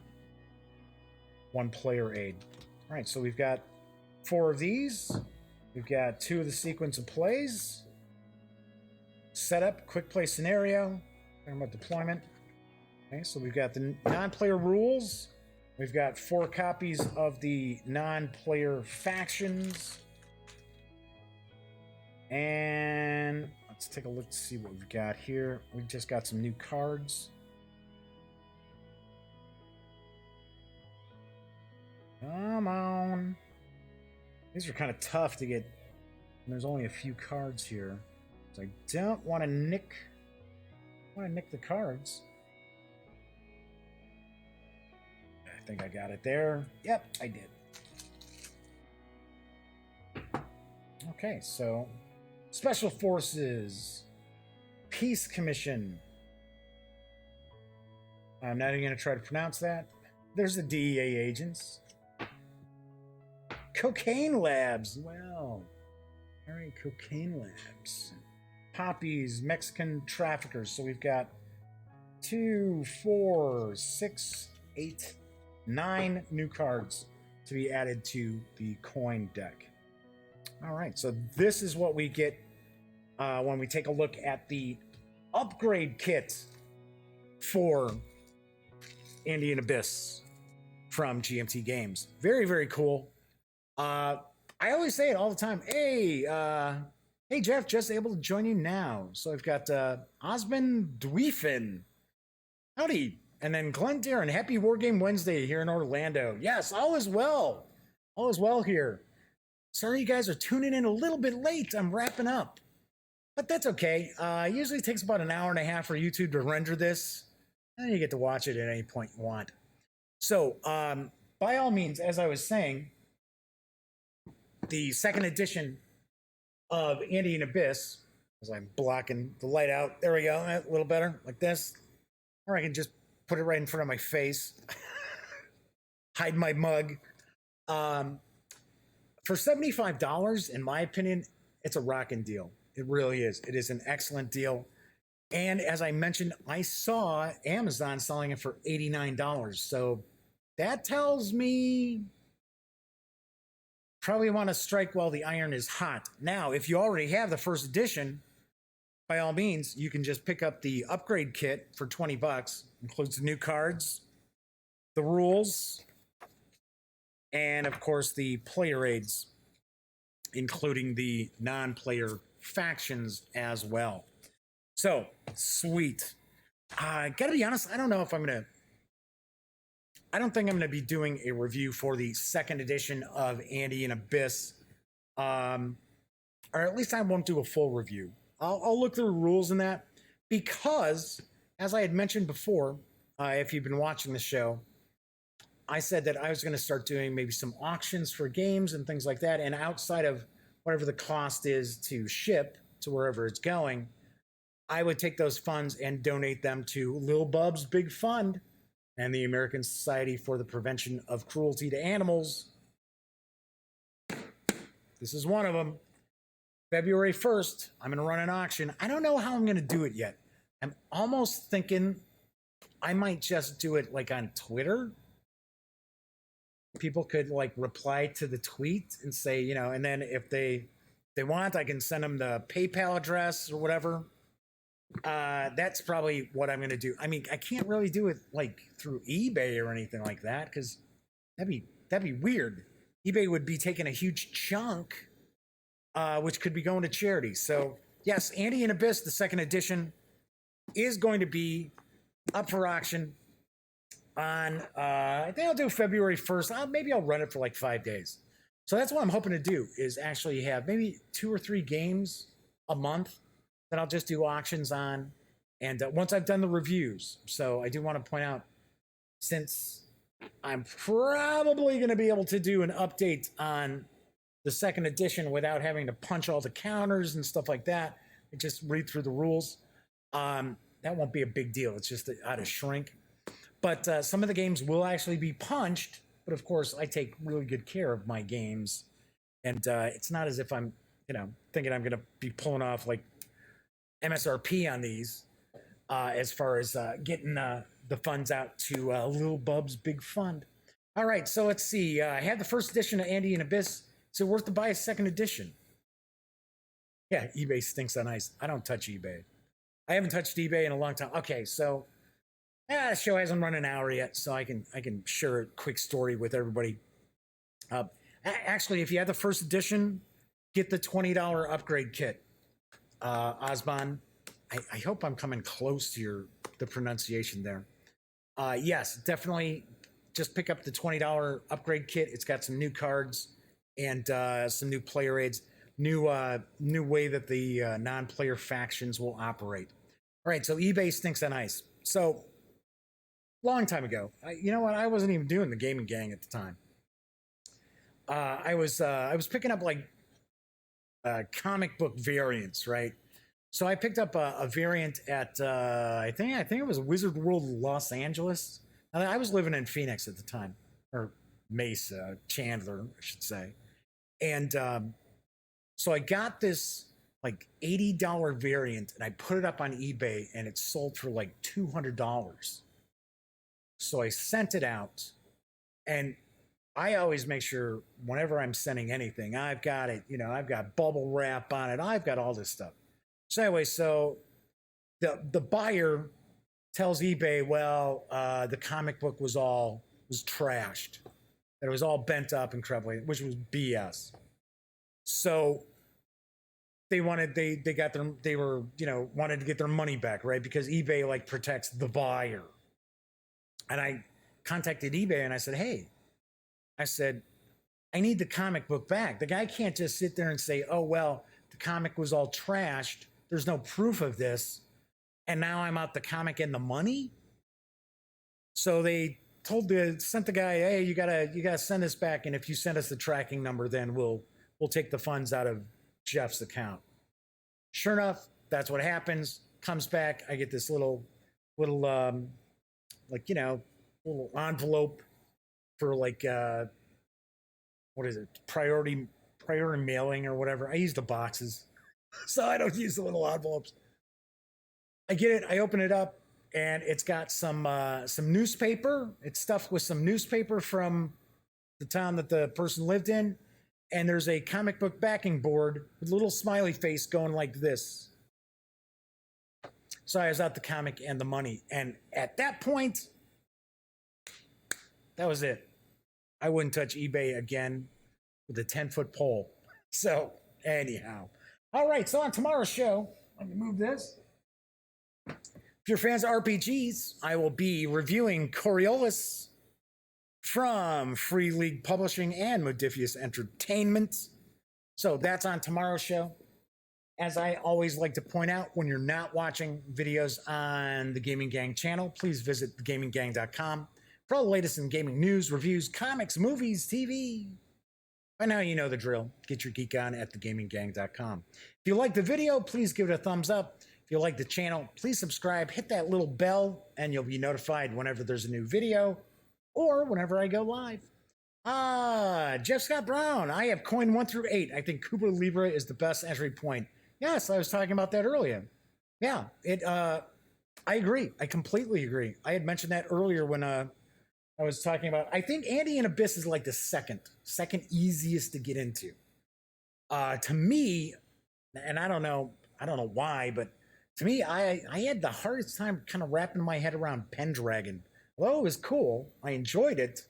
One player aid. All right, so we've got 4 of these. We've got 2 of the sequence of plays. Setup, quick play scenario. Talking about deployment. Okay, so we've got the non-player rules. We've got 4 copies of the non-player factions. And let's take a look to see what we've got here. We've just got some new cards. Come on. These are kind of tough to get. And there's only a few cards here. So I don't want to nick the cards. I think I got it there. Yep, I did. Okay, so Special Forces, Peace Commission. I'm not even going to try to pronounce that. There's the DEA agents. Cocaine Labs. Well, all right, Cocaine Labs. Poppies, Mexican traffickers. So we've got 2, 4, 6, 8, 9 new cards to be added to the coin deck. All right, so this is what we get when we take a look at the upgrade kit for Andean Abyss from GMT Games. Very, very cool. I always say it all the time. Hey, Jeff, just able to join you now. So I've got Osmond Dweefin. Howdy. And then Glenn Darren, happy Wargame Wednesday here in Orlando. Yes, all is well. All is well here. Sorry you guys are tuning in a little bit late. I'm wrapping up. But that's okay. Usually takes about an hour and a half for YouTube to render this. And you get to watch it at any point you want. So, by all means, as I was saying, the second edition of Andean Abyss, as I'm blocking the light out, there we go, a little better, like this. Or I can just put it right in front of my face, hide my mug. For $75, in my opinion, it's a rocking deal. It really is. It is an excellent deal. And as I mentioned, I saw Amazon selling it for $89. So that tells me probably want to strike while the iron is hot. Now, if you already have the first edition, by all means, you can just pick up the upgrade kit for 20 bucks. Includes the new cards, the rules, and of course the player aids, including the non-player factions as well. So, sweet. Gotta be honest, I don't know if I don't think I'm gonna be doing a review for the second edition of Andean Abyss. Or at least I won't do a full review. I'll look through the rules in that, because, as I had mentioned before, if you've been watching the show, I said that I was gonna start doing maybe some auctions for games and things like that, and outside of whatever the cost is to ship to wherever it's going, I would take those funds and donate them to Lil Bub's Big Fund and the American Society for the Prevention of Cruelty to Animals. This is one of them. February 1st, I'm going to run an auction. I don't know how I'm going to do it yet. I'm almost thinking I might just do it like on Twitter. People could like reply to the tweet and say, you know, and then if they want, I can send them the PayPal address or whatever. That's probably what I'm going to do. I mean, I can't really do it like through eBay or anything like that, because that'd be weird. eBay would be taking a huge chunk, which could be going to charity. So yes, Andean Abyss, the second edition, is going to be up for auction on, I think I'll do February 1st. Maybe I'll run it for like 5 days. So that's what I'm hoping to do, is actually have maybe 2 or 3 games a month that I'll just do auctions on. And once I've done the reviews. So I do want to point out, since I'm probably going to be able to do an update on the second edition without having to punch all the counters and stuff like that, and just read through the rules, that won't be a big deal. It's just out of shrink. But some of the games will actually be punched. But of course, I take really good care of my games. And it's not as if I'm, you know, thinking I'm going to be pulling off like MSRP on these, as far as getting the funds out to Lil Bub's Big Fund. All right, so let's see. I had the first edition of Andean Abyss. Is it worth to buy a second edition? Yeah, eBay stinks on ice. I don't touch eBay. I haven't touched eBay in a long time. Okay, so the show hasn't run an hour yet, so I can share a quick story with everybody. Actually, if you have the first edition, get the $20 upgrade kit. Osman, I hope I'm coming close to the pronunciation there. Yes, definitely just pick up the $20 upgrade kit. It's got some new cards and some new player aids, new way that the non-player factions will operate. All right, so eBay stinks on ice. So long time ago, you know what? I wasn't even doing the gaming gang at the time. I was picking up like comic book variants, right? So I picked up a variant at I think it was Wizard World Los Angeles. I was living in Phoenix at the time, or Mesa, Chandler, I should say. And so I got this like $80 variant, and I put it up on eBay, and it sold for like $200. So I sent it out, and I always make sure whenever I'm sending anything, I've got it, you know, I've got bubble wrap on it, I've got all this stuff. So anyway, so the buyer tells eBay, well, the comic book was trashed, that it was all bent up incredibly, which was BS. So they wanted to get their money back, right? Because eBay like protects the buyer. And I contacted eBay and I said, hey, I need the comic book back. The guy can't just sit there and say, oh, well, the comic was all trashed. There's no proof of this. And now I'm out the comic and the money. So they sent the guy, hey, you gotta send this back. And if you send us the tracking number, then we'll take the funds out of Jeff's account. Sure enough, that's what happens. Comes back. I get this little little envelope for what is it? Priority mailing or whatever. I use the boxes, so I don't use the little envelopes. I get it. I open it up, and it's got some newspaper. It's stuffed with some newspaper from the town that the person lived in, and there's a comic book backing board with a little smiley face going like this. So I was out the comic and the money, and at that point, that was it. I wouldn't touch eBay again with a 10-foot pole. So anyhow, all right. So on tomorrow's show, let me move this. If you're fans of RPGs, I will be reviewing Coriolis from Free League Publishing and Modifius Entertainment. So that's on tomorrow's show. As I always like to point out, when you're not watching videos on the Gaming Gang channel, please visit thegaminggang.com for all the latest in gaming news, reviews, comics, movies, TV. By now you know the drill. Get your geek on at thegaminggang.com. If you like the video, please give it a thumbs up. If you like the channel, please subscribe, hit that little bell, and you'll be notified whenever there's a new video or whenever I go live. Jeff Scott Brown. I have coin 1 through 8. I think Cuba Libre is the best entry point. Yes, I was talking about that earlier. Yeah, I agree. I completely agree. I had mentioned that earlier when I was talking about, I think Andean Abyss is like the second easiest to get into. To me, and I don't know why, but to me, I had the hardest time kind of wrapping my head around Pendragon. Although it was cool, I enjoyed it,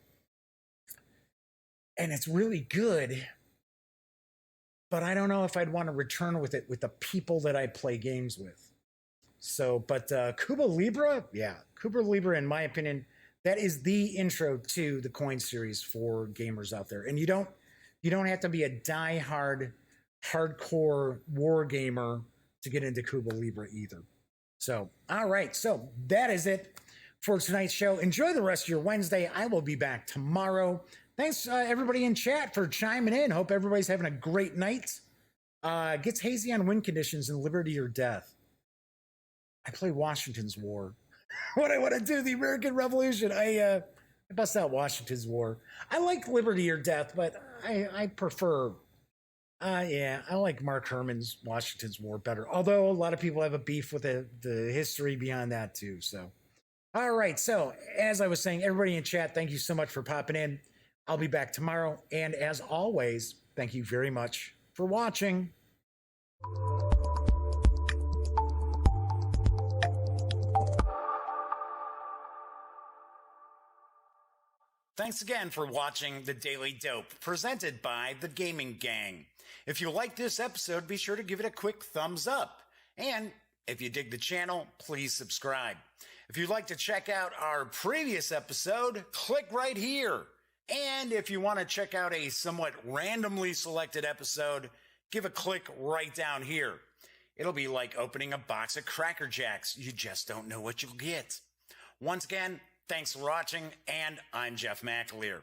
and it's really good. But I don't know if I'd want to return with it with the people that I play games with. So, but Cuba Libre, yeah, Cuba Libre, in my opinion, that is the intro to the coin series for gamers out there. And you don't have to be a hardcore war gamer to get into Cuba Libre either. So, all right. So that is it for tonight's show. Enjoy the rest of your Wednesday. I will be back tomorrow. Thanks, everybody in chat, for chiming in. Hope everybody's having a great night. Gets hazy on wind conditions in Liberty or Death. I play Washington's War. What I want to do, the American Revolution. I bust out Washington's War. I like Liberty or Death, but I prefer, I like Mark Herman's Washington's War better. Although a lot of people have a beef with the history beyond that too. So, all right. So as I was saying, everybody in chat, thank you so much for popping in. I'll be back tomorrow. And as always, thank you very much for watching. Thanks again for watching The Daily Dope, presented by The Gaming Gang. If you like this episode, be sure to give it a quick thumbs up. And if you dig the channel, please subscribe. If you'd like to check out our previous episode, click right here. And if you want to check out a somewhat randomly selected episode, give a click right down here. It'll be like opening a box of Cracker Jacks. You just don't know what you'll get. Once again, thanks for watching, and I'm Jeff McAleer.